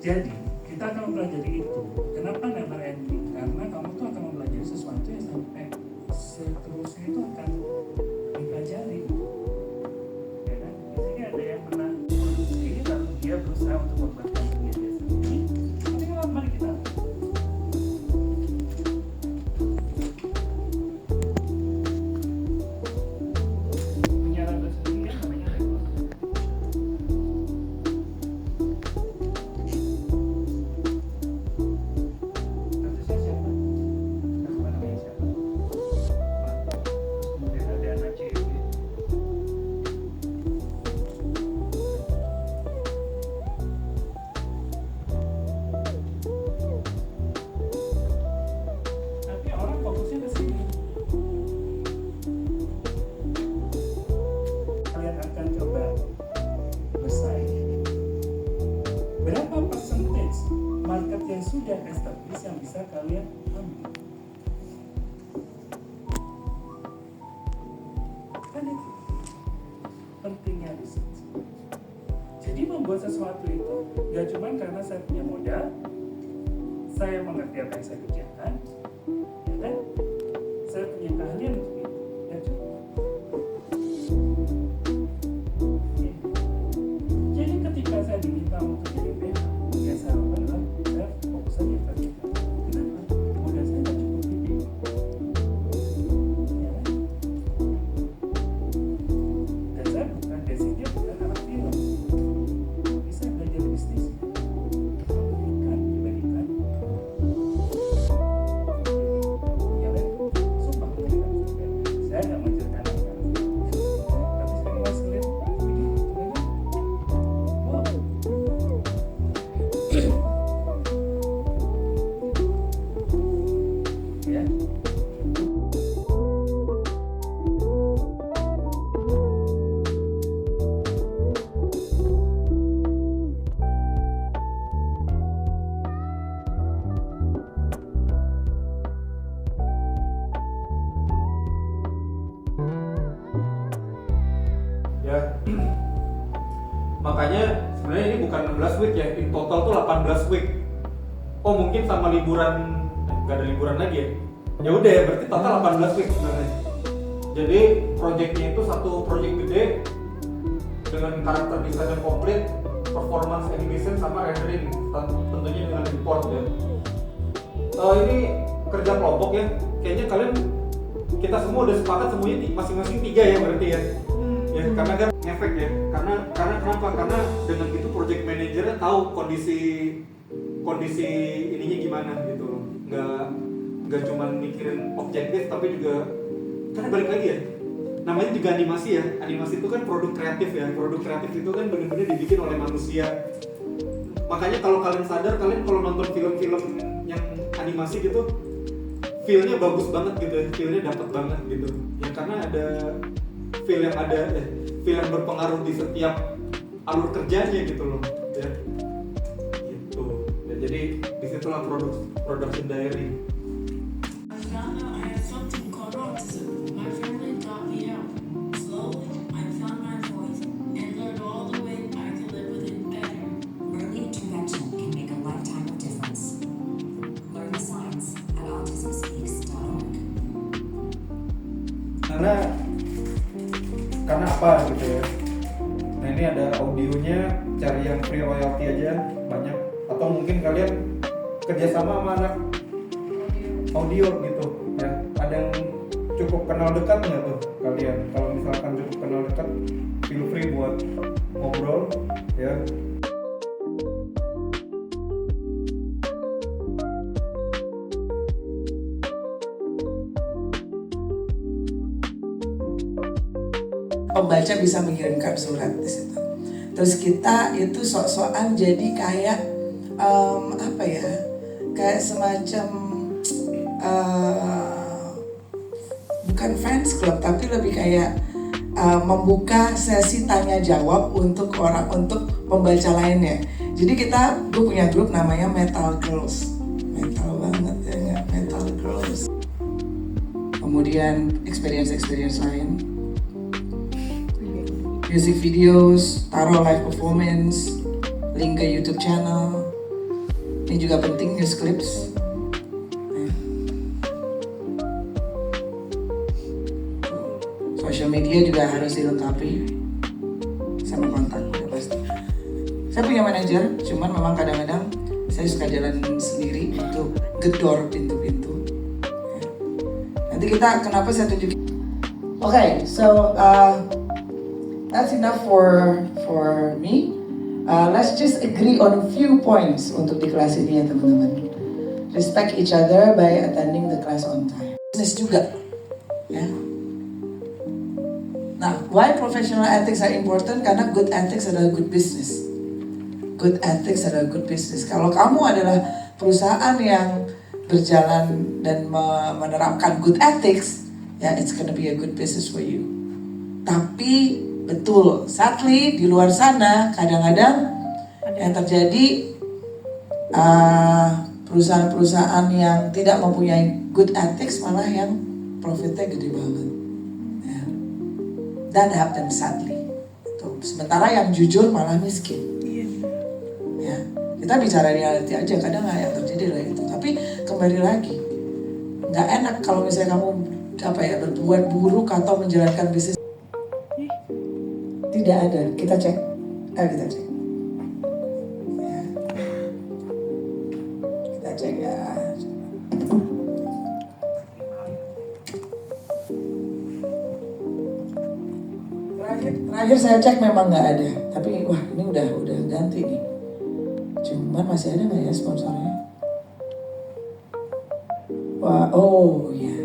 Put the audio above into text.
Jadi kita akan mempelajari itu. Kenapa never ending? Karena kamu tuh akan mempelajari sesuatu yang sampai seterusnya itu akan dipelajari. Ya kan? Jadi ada yang pernah ini lalu dia berusaha untuk membuat dunia dia sendiri. Tapi kan mari kita punya rasa sendiri yang namanya rekor. Kasusnya siapa? Apa namanya siapa? Kemudian ada anak cewek. Tapi orang fokusnya ke sini. Kalian akan coba bersaing. Berapa percentage market yang sudah established yang bisa kalian ambil? Kan itu pentingnya research. Jadi membuat sesuatu itu gak cuma karena saya punya modal, saya mengerti apa yang saya kerjakan, ya kan? Saya punya keahlian untuk itu, ya cukup. Ya. Jadi ketika saya diminta untuk jadi PH, ya saya lakukan adalah saya fokus saja pada itu. Kenapa? Modal saya gak cukup gede. Ya kan? Dan saya bukan basicnya bukan anak film. Bisa belajar bisnis. Dibandingkan. Ya kan? Sumpah saya nggak menceritakan sekarang. Tapi saya mau lihat video teman-teman. Wow. Ya. Ya. Makanya sebenarnya ini bukan 16 week ya, in total tuh 18 week. Oh mungkin sama liburan, nggak ada liburan lagi ya? Ya udah ya, berarti total 18 week sebenarnya. Jadi projectnya itu satu project gede dengan karakter desain yang komplit, performance animation sama rendering, tentunya dengan report ya. Ini kerja kelompok ya, kayaknya kalian kita semua udah sepakat semuanya masing-masing 3 ya berarti ya. Ya karena kan ngefek ya, karena kenapa? Karena dengan itu project manajernya tahu kondisi ininya gimana gitu loh. Nggak cuma mikirin objektif tapi juga karena balik lagi ya, namanya juga animasi ya. Animasi itu kan produk kreatif ya, produk kreatif itu kan benar-benar dibikin oleh manusia. Makanya kalau kalian sadar, kalian kalau nonton film-film yang animasi gitu feel-nya bagus banget gitu ya, feel-nya dapat banget gitu ya, karena ada feel yang berpengaruh di setiap alur kerjanya gitu loh ya gitu ya. Jadi disitulah production diary. I found out I had something called autism. My family taught me out. Slowly, I found my voice and learned all the ways I could live with it better. Early intervention can make a lifetime of difference. Learn the science at autismspeaks.org. Karena apa gitu ya. Nah ini ada audionya, cari yang free royalty aja banyak. Atau mungkin kalian kerjasama sama anak audio gitu ya. Ada yang cukup kenal dekat nggak tuh kalian? Kalau misalkan cukup kenal dekat, feel free buat ngobrol ya. Pembaca bisa mengirimkan surat di situ. Terus kita itu sok-sokan jadi kayak apa ya? Kayak semacam bukan fans club tapi lebih kayak membuka sesi tanya jawab untuk pembaca lainnya. Jadi gue punya grup namanya Metal Girls. Metal banget ya nggak? Metal Girls. Kemudian experience lain. Music videos, taruh live performance, link ke YouTube channel, Ini juga penting, news clips. Social media juga harus dilengkapi sama kontak, udah pasti. Saya punya manajer, cuman memang kadang-kadang saya suka jalan sendiri untuk gedor pintu-pintu. Nanti kenapa saya tunjukin? Okay, so that's enough for me. Let's just agree on a few points untuk di kelas ini ya teman-teman. Respect each other by attending the class on time. Business juga, ya. Nah, why professional ethics are important? Karena good ethics adalah good business. Good ethics adalah good business. Kalau kamu adalah perusahaan yang berjalan dan menerapkan good ethics, ya it's gonna be a good business for you. Tapi betul, sadly di luar sana kadang-kadang yang terjadi perusahaan-perusahaan yang tidak mempunyai good ethics malah yang profitnya gede banget. Ya. That happens sadly. Tuh. Sementara yang jujur malah miskin. Ya. Kita bicara reality aja, kadang yang terjadi adalah itu. Tapi kembali lagi, nggak enak kalau misalnya kamu berbuat buruk atau menjalankan bisnis. Tidak ada, kita cek. Kita cek. Ya. Kita cek ya. Terakhir saya cek memang nggak ada. Tapi wah ini udah ganti nih. Cuman masih ada nggak ya sponsornya? Wah, oh ya.